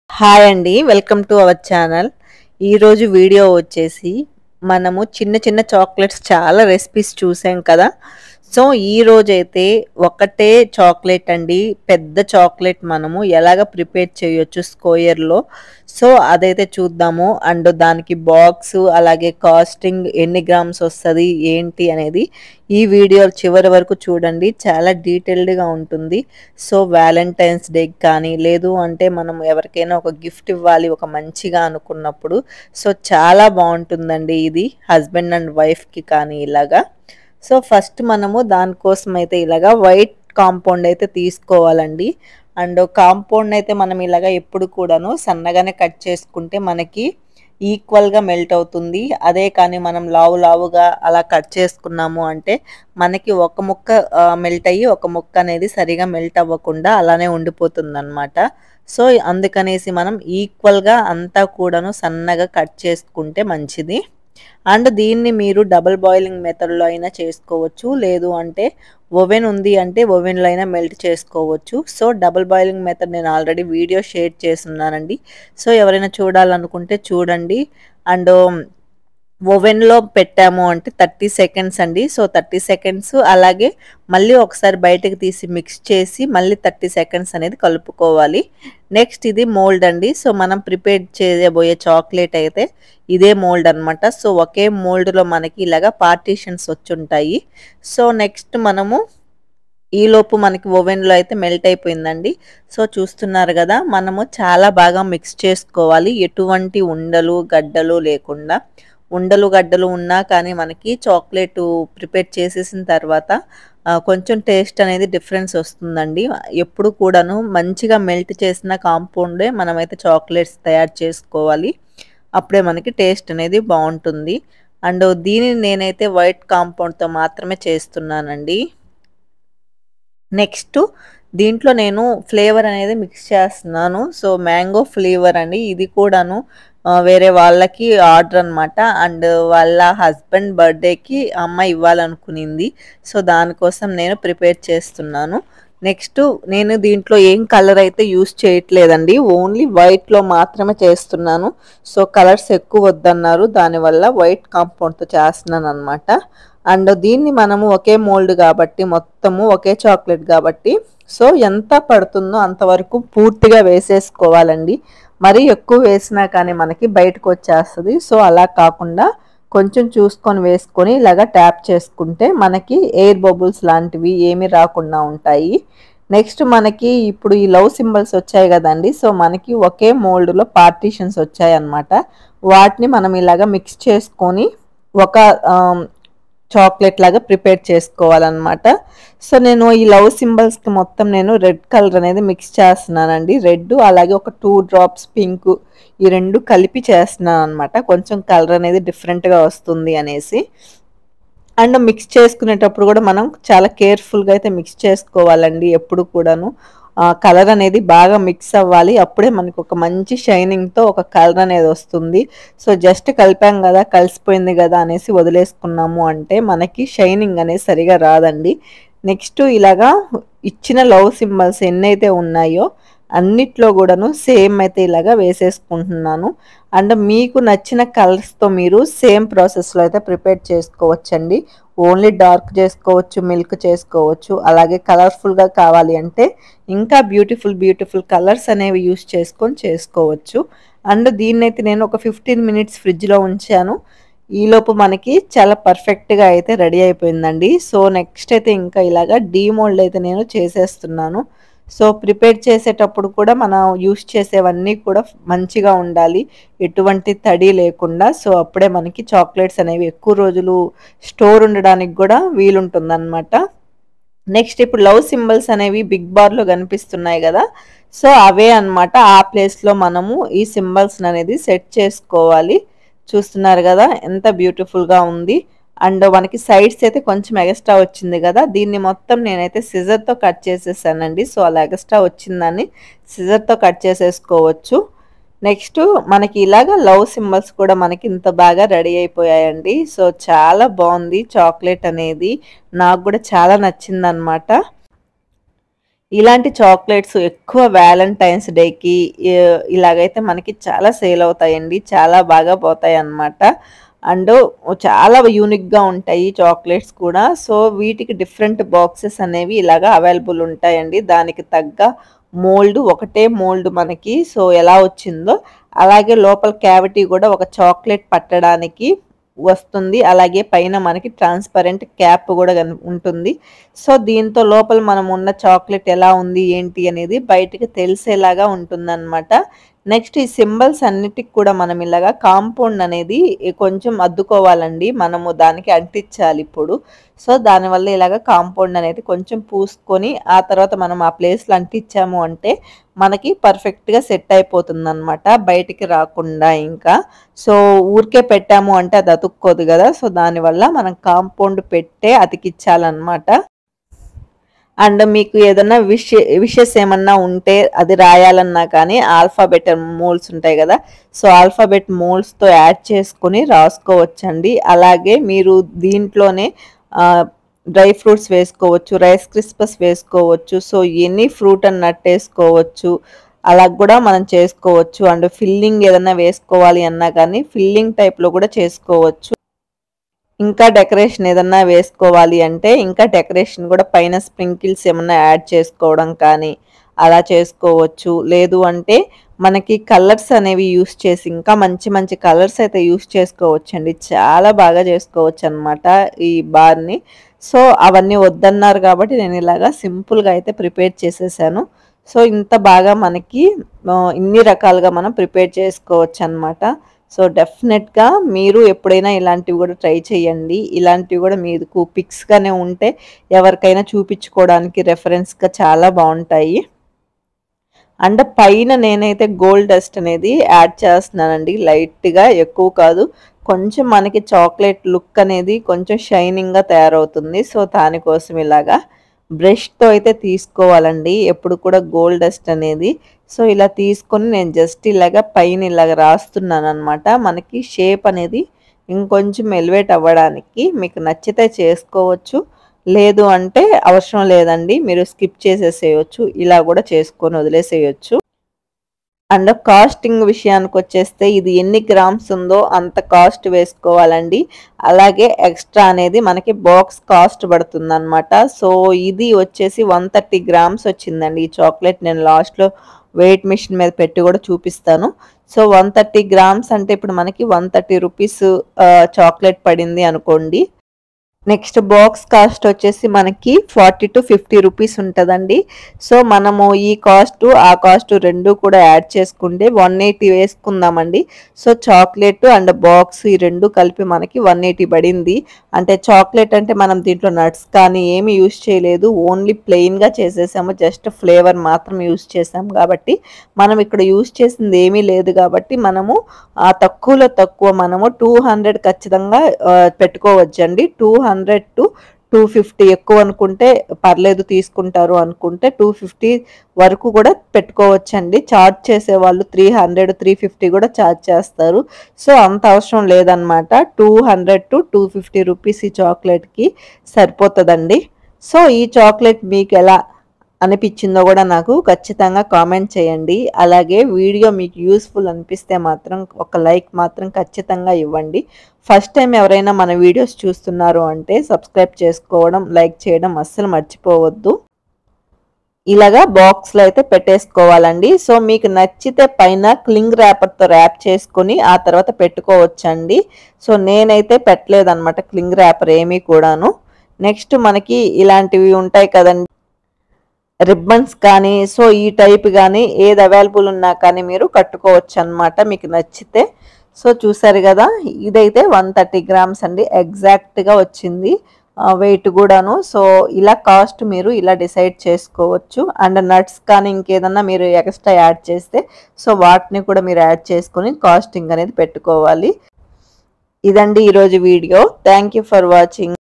Hi అండి. Welcome to our channel. ఈరోజు video వచ్చేసి మనము చిన్న చిన్న చాక్లెట్స్ చాలా రెసిపీస్ చూసాం కదా! సో, ఈరోజైతే ఒకటే చాక్లెట్ అండి. పెద్ద చాక్లెట్ మనము ఎలాగ ప్రిపేర్ చేయొచ్చు స్క్వేర్‌లో. సో, అదైతే చూద్దాము. అండ్ దానికి బాక్సు, అలాగే కాస్టింగ్ ఎన్ని గ్రామ్స్ వస్తది, ఏంటి అనేది ఈ వీడియో చివరి వరకు చూడండి. చాలా డీటెయిల్డ్‌గా ఉంటుంది. సో, వ్యాలంటైన్స్ డేకి కానీ, లేదు అంటే మనం ఎవరికైనా ఒక గిఫ్ట్ ఇవ్వాలి ఒక మంచిగా అనుకున్నప్పుడు. సో, చాలా బావుంటుందండి ఇది. హస్బెండ్ అండ్ వైఫ్‌కి కానీ ఇలాగా. సో, ఫస్ట్ మనము దానికోసమైతే ఇలాగా వైట్ కాంపౌండ్ అయితే తీసుకోవాలండి. అండ్ కాంపౌండ్ అయితే మనం ఇలాగా ఎప్పుడు కూడాను సన్నగానే కట్ చేసుకుంటే మనకి ఈక్వల్‌గా మెల్ట్ అవుతుంది. అదే కానీ మనం లావుగా అలా కట్ చేసుకున్నాము అంటే మనకి ఒక ముక్క మెల్ట్ అయ్యి ఒక ముక్క అనేది సరిగా మెల్ట్ అవ్వకుండా అలానే ఉండిపోతుందనమాట. సో, అందుకనేసి మనం ఈక్వల్‌గా అంతా కూడాను సన్నగా కట్ చేసుకుంటే మంచిది. అండ్ దీన్ని మీరు డబుల్ బాయిలింగ్ మెథడ్‌లో అయినా చేసుకోవచ్చు. లేదు అంటే ఓవెన్ ఉంది అంటే ఓవెన్‌లో అయినా మెల్ట్ చేసుకోవచ్చు. సో, డబుల్ బాయిలింగ్ మెథడ్ నేను ఆల్రెడీ వీడియో షేర్ చేసున్నానండి. సో, ఎవరైనా చూడాలనుకుంటే చూడండి. అండ్ ఓవెన్‌లో పెట్టాము అంటే 30 సెకండ్స్ అండి. సో, 30 సెకండ్స్ అలాగే మళ్ళీ ఒకసారి బయటకి తీసి మిక్స్ చేసి మళ్ళీ 30 సెకండ్స్ అనేది కలుపుకోవాలి. నెక్స్ట్ ఇది మోల్డ్ అండి. సో, మనం ప్రిపేర్ చేయబోయే చాక్లెట్ అయితే ఇదే మోల్డ్ అనమాట. సో, ఒకే మోల్డ్‌లో మనకి ఇలాగా పార్టీషన్స్ వచ్చుంటాయి. సో, నెక్స్ట్ మనము ఈలోపు మనకి ఓవెన్‌లో అయితే మెల్ట్ అయిపోయిందండి. సో, చూస్తున్నారు గదా! మనము చాలా బాగా మిక్స్ చేసుకోవాలి. ఎటువంటి ఉండలు, గడ్డలు లేకుండా. ఉండలు, గడ్డలు ఉన్నా కానీ మనకి చాక్లెటు ప్రిపేర్ చేసేసిన తర్వాత కొంచెం టేస్ట్ అనేది డిఫరెన్స్ వస్తుందండి. ఎప్పుడు కూడాను మంచిగా మెల్ట్ చేసిన కాంపౌండే మనమైతే చాక్లెట్స్ తయారు చేసుకోవాలి. అప్పుడే మనకి టేస్ట్ అనేది బావుంటుంది. అండ్ దీనిని నేనైతే వైట్ కాంపౌండ్‌తో మాత్రమే చేస్తున్నానండి. నెక్స్ట్ దీంట్లో నేను ఫ్లేవర్ అనేది మిక్స్ చేస్తున్నాను. సో, మ్యాంగో ఫ్లేవర్ అండి. ఇది కూడాను వేరే వాళ్ళకి ఆర్డర్ అనమాట. అండ్ వాళ్ళ హస్బెండ్ బర్త్‌డేకి అమ్మాయి ఇవ్వాలనుకునింది. సో, దానికోసం నేను ప్రిపేర్ చేస్తున్నాను. నెక్స్ట్ నేను దీంట్లో ఏం కలర్ అయితే యూజ్ చేయట్లేదండి. ఓన్లీ వైట్‌లో మాత్రమే చేస్తున్నాను. సో, కలర్స్ ఎక్కువ వద్దన్నారు. దానివల్ల వైట్ కాంపౌండ్‌తో చేస్తున్నాననమాట. అండ్ దీన్ని మనము ఒకే మోల్డ్ కాబట్టి మొత్తము ఒకే చాక్లెట్ కాబట్టి సో ఎంత పడుతుందో అంతవరకు పూర్తిగా వేసేసుకోవాలండి. మరీ ఎక్కువ వేసినా కానీ మనకి బయటకు వచ్చేస్తుంది. సో, అలా కాకుండా కొంచెం చూసుకొని వేసుకొని ఇలాగా ట్యాప్ చేసుకుంటే మనకి ఎయిర్ బబుల్స్ లాంటివి ఏమీ రాకుండా ఉంటాయి. నెక్స్ట్ మనకి ఇప్పుడు ఈ లవ్ సింబల్స్ వచ్చాయి కదండి. సో, మనకి ఒకే మోల్డ్‌లో పార్టీషన్స్ వచ్చాయన్నమాట. వాటిని మనం ఇలాగా మిక్స్ చేసుకొని ఒక చాక్లెట్ లాగా ప్రిపేర్ చేసుకోవాలన్నమాట. సో, నేను ఈ లవ్ సింబల్స్‌కి మొత్తం నేను రెడ్ కలర్ అనేది మిక్స్ చేస్తున్నానండి. రెడ్ అలాగే ఒక 2 డ్రాప్స్ పింక్ ఈ 2 కలిపి చేస్తున్నానన్నమాట. కొంచెం కలర్ అనేది డిఫరెంట్‌గా వస్తుంది అనేసి. అండ్ మిక్స్ చేసుకునేటప్పుడు కూడా మనం చాలా కేర్‌ఫుల్‌గా అయితే మిక్స్ చేసుకోవాలండి ఎప్పుడు కూడాను. కలర్ అనేది బాగా మిక్స్ అవ్వాలి. అప్పుడే మనకు ఒక మంచి షైనింగ్‌తో ఒక కలర్ అనేది వస్తుంది. సో, జస్ట్ కలిపాం గదా! కలిసిపోయింది గదా! అనేసి వదిలేసుకున్నాము అంటే మనకి షైనింగ్ అనేది సరిగా రాదండి. నెక్స్ట్ ఇలాగా ఇచ్చిన లవ్ సింబల్స్ ఎన్నైతే ఉన్నాయో అన్నిట్లో గూడాను సేమ్ అయితే ఇలాగా వేసేసుకుంటున్నాను. అండ్ మీకు నచ్చిన కలర్స్‌తో మీరు సేమ్ ప్రాసెస్‌లో అయితే ప్రిపేర్ చేసుకోవచ్చండి. ఓన్లీ డార్క్ చేసుకోవచ్చు, మిల్క్ చేసుకోవచ్చు. అలాగే కలర్‌ఫుల్‌గా కావాలి అంటే ఇంకా బ్యూటిఫుల్ కలర్స్ అనేవి యూజ్ చేసుకొని చేసుకోవచ్చు. అండ్ దీన్నైతే నేను ఒక 15 మినిట్స్ ఫ్రిడ్జ్‌లో ఉంచాను. ఈలోపు మనకి చాలా పర్ఫెక్ట్‌గా అయితే రెడీ అయిపోయిందండి. సో, నెక్స్ట్ అయితే ఇంకా ఇలాగా డీమోల్డ్ అయితే నేను చేసేస్తున్నాను. సో, ప్రిపేర్ చేసేటప్పుడు కూడా మనం యూజ్ చేసేవన్నీ కూడా మంచిగా ఉండాలి. ఎటువంటి తడి లేకుండా. సో, అప్పుడే మనకి చాక్లెట్స్ అనేవి ఎక్కువ రోజులు స్టోర్ ఉండడానికి గూడా వీలుంటుందనమాట. నెక్స్ట్ ఇప్పుడు లవ్ సింబల్స్ అనేవి బిగ్ బార్‌లో కనిపిస్తున్నాయి గదా! సో, అవే అన్నమాట. ఆ ప్లేస్‌లో మనము ఈ సింబల్స్‌ననేది సెట్ చేసుకోవాలి. చూస్తున్నారు గదా! ఎంత బ్యూటిఫుల్‌గా ఉంది. అండ్ మనకి సైడ్స్ అయితే కొంచెం ఎగస్ట్రా వచ్చింది గదా! దీన్ని మొత్తం నేనైతే సిజర్‌తో కట్ చేసేసానండి. సో, అలా ఎగస్ట్రా వచ్చిందని సిజర్‌తో కట్ చేసేసుకోవచ్చు. నెక్స్ట్ మనకి ఇలాగ లవ్ సింబల్స్ కూడా మనకి ఇంత బాగా రెడీ అయిపోయాయండి. సో, చాలా బావుంది చాక్లెట్ అనేది. నాకు గూడా చాలా నచ్చిందనమాట. ఇలాంటి చాక్లెట్స్ ఎక్కువ వ్యాలంటైన్స్ డేకి ఇలాగైతే మనకి చాలా సేల్ అవుతాయండి. చాలా బాగా పోతాయన్నమాట. అండ్ చాలా యూనిక్‌గా ఉంటాయి చాక్లెట్స్ కూడా. సో, వీటికి డిఫరెంట్ బాక్సెస్ అనేవి ఇలాగా అవైలబుల్ ఉంటాయండి. దానికి తగ్గ మోల్డ్ ఒకటే మోల్డ్ మనకి సో, ఎలా వచ్చిందో అలాగే లోపల క్యావిటీ కూడా ఒక చాక్లెట్ పట్టడానికి వస్తుంది. అలాగే పైన మనకి ట్రాన్స్‌పరెంట్ క్యాప్ కూడా ఉంటుంది. సో, దీంతో లోపల మనం ఉన్న చాక్లెట్ ఎలా ఉంది, ఏంటి అనేది బయటికి తెలిసేలాగా ఉంటుందనమాట. నెక్స్ట్ ఈ సింబల్స్ అన్నిటికి కూడా మనం ఇలాగా కాంపౌండ్ అనేది కొంచెం అద్దుకోవాలండి. మనము దానికి అంటించాలి ఇప్పుడు. సో, దానివల్ల ఇలాగ కాంపౌండ్ అనేది కొంచెం పూసుకొని ఆ తర్వాత మనం ఆ ప్లేస్‌లో అంటించాము అంటే మనకి పర్ఫెక్ట్‌గా సెట్ అయిపోతుందనమాట. బయటికి రాకుండా ఇంకా. సో, ఊరికే పెట్టాము అంటే అది అతుక్కోదు గదా! సో, దానివల్ల మనం కాంపౌండ్ పెట్టే అతికిచ్చాలనమాట. అండ్ మీకు ఏదన్నా విషెస్ ఏమన్నా ఉంటే అది రాయాలన్నా కానీ ఆల్ఫాబెట్ మోల్డ్స్ ఉంటాయి కదా! సో, ఆల్ఫాబెట్ మోల్డ్స్‌తో యాడ్ చేసుకొని రాసుకోవచ్చండి. అలాగే మీరు దీంట్లోనే డ్రై ఫ్రూట్స్ వేసుకోవచ్చు, రైస్ క్రిస్పస్ వేసుకోవచ్చు. So, any fruit and nut ఏసుకోవచ్చు. అలా కూడా మనం చేసుకోవచ్చు. అండ్ ఫిల్లింగ్ ఏదన్నా వేసుకోవాలి అన్నా కానీ ఫిల్లింగ్ టైప్‌లో కూడా చేసుకోవచ్చు. ఇంకా డెకరేషన్ ఏదన్నా వేసుకోవాలి అంటే ఇంకా డెకరేషన్ కూడా పైన స్ప్రింకిల్స్ ఏమన్నా యాడ్ చేసుకోవడం కానీ అలా చేసుకోవచ్చు. లేదు అంటే మనకి కలర్స్ అనేవి యూస్ చేసి ఇంకా మంచి మంచి కలర్స్ అయితే యూస్ చేసుకోవచ్చండి. చాలా బాగా చేసుకోవచ్చనమాట ఈ బార్‌ని. సో, అవన్నీ వద్దన్నారు కాబట్టి నేను ఇలాగా సింపుల్‌గా అయితే ప్రిపేర్ చేసేసాను. సో, ఇంత బాగా మనకి ఇన్ని రకాలుగా మనం ప్రిపేర్ చేసుకోవచ్చనమాట. సో, డెఫినెట్‌గా మీరు ఎప్పుడైనా ఇలాంటివి గూడా ట్రై చేయండి. ఇలాంటివి గూడా మీకు పిక్స్‌గానే ఉంటే ఎవరికైనా చూపించుకోవడానికి రెఫరెన్స్‌గా చాలా బావుంటాయి. అండ్ పైన నేనైతే గోల్డ్ డస్ట్ అనేది యాడ్ చేస్తున్నానండి. లైట్‌గా ఎక్కువ కాదు. కొంచెం మనకి చాక్లెట్ లుక్ అనేది కొంచెం షైనింగ్‌గా తయారవుతుంది. సో, దానికోసం ఇలాగా బ్రష్‌తో అయితే తీసుకోవాలండి. ఎప్పుడు కూడా గోల్డ్ డస్ట్ అనేది. సో, ఇలా తీసుకొని నేను జస్ట్ ఇలాగ పైన ఇలాగ రాస్తున్నాననమాట. మనకి షేప్ అనేది ఇంకొంచెం ఎలివేట్ అవ్వడానికి మీకు నచ్చితే చేసుకోవచ్చు. లేదు అంటే అవసరం లేదండి. మీరు స్కిప్ చేసేసేయొచ్చు. ఇలా గూడా చేసుకొని వదిలేసేయొచ్చు. అండ్ కాస్టింగ్ విషయానికొచ్చేస్తే ఇది ఎన్ని గ్రామ్స్ ఉందో అంత కాస్ట్ వేసుకోవాలండి. అలాగే ఎక్స్‌ట్రా అనేది మనకి బాక్స్ కాస్ట్ పడుతుందనమాట. సో, ఇది వచ్చేసి 130 గ్రామ్స్ వచ్చిందండి. ఈ చాక్లెట్ నేను లాస్ట్‌లో వెయిట్ మెషిన్ మీద పెట్టి కూడా చూపిస్తాను. సో, 130 గ్రామ్స్ అంటే ఇప్పుడు మనకి 130 రూపీస్ చాక్లెట్ పడింది అనుకోండి. నెక్స్ట్ బాక్స్ కాస్ట్ వచ్చేసి మనకి 40-50 రూపీస్ ఉంటదండి. సో, మనము ఈ కాస్టు, ఆ కాస్టు 2 కూడా యాడ్ చేసుకుంటే 180 వేసుకుందామండి. సో, చాక్లెట్ అండ్ బాక్స్ ఈ 2 కలిపి మనకి 180 పడింది. అంటే చాక్లెట్ అంటే మనం దీంట్లో నట్స్ కానీ ఏమి యూజ్ చేయలేదు. ఓన్లీ ప్లెయిన్‌గా చేసేసాము. జస్ట్ ఫ్లేవర్ మాత్రం యూజ్ చేసాం కాబట్టి, మనం ఇక్కడ యూజ్ చేసింది ఏమీ లేదు కాబట్టి మనము తక్కువలో తక్కువ మనము 200 ఖచ్చితంగా పెట్టుకోవచ్చండి. 200-250 ఎక్కువ అనుకుంటే పర్లేదు తీసుకుంటారు అనుకుంటే 250 వరకు కూడా పెట్టుకోవచ్చండి. చార్జ్ చేసేవాళ్ళు 300, 350 కూడా చార్జ్ చేస్తారు. సో, అంత అవసరం లేదనమాట. 200-250 రూపీస్ ఈ చాక్లెట్‌కి సరిపోతదండి. సో, ఈ చాక్లెట్ మీకెలా అనిపించిందో కూడా నాకు ఖచ్చితంగా కామెంట్ చేయండి. అలాగే వీడియో మీకు యూస్‌ఫుల్ అనిపిస్తే మాత్రం ఒక లైక్ మాత్రం ఖచ్చితంగా ఇవ్వండి. ఫస్ట్ టైం ఎవరైనా మన వీడియోస్ చూస్తున్నారు అంటే సబ్స్క్రైబ్ చేసుకోవడం, లైక్ చేయడం అస్సలు మర్చిపోవద్దు. ఇలాగా బాక్స్‌లో అయితే పెట్టేసుకోవాలండి. సో, మీకు నచ్చితే పైన క్లింగ్ ర్యాపర్‌తో ర్యాప్ చేసుకొని ఆ తర్వాత పెట్టుకోవచ్చండి. సో, నేనైతే పెట్టలేదనమాట క్లింగ్ ర్యాపర్ ఏమీ కూడాను. నెక్స్ట్ మనకి ఇలాంటివి ఉంటాయి కదండీ! రిబ్బన్స్ కానీ సో, ఈ టైప్ గానీ ఏది అవైలబుల్ ఉన్నా కానీ మీరు కట్టుకోవచ్చనమాట మీకు నచ్చితే. సో, చూసారు గదా! ఇదైతే 130 గ్రామ్స్ అండి. ఎగ్జాక్ట్‌గా వచ్చింది. వెయిట్ గూడాను. సో, ఇలా కాస్ట్ మీరు ఇలా డిసైడ్ చేసుకోవచ్చు. అండ్ నట్స్ కానీ ఇంకేదన్నా మీరు ఎక్స్‌ట్రా యాడ్ చేస్తే సో, వాటిని కూడా మీరు యాడ్ చేసుకొని కాస్టింగ్ అనేది పెట్టుకోవాలి. ఇదండి ఈరోజు video. Thank you for watching.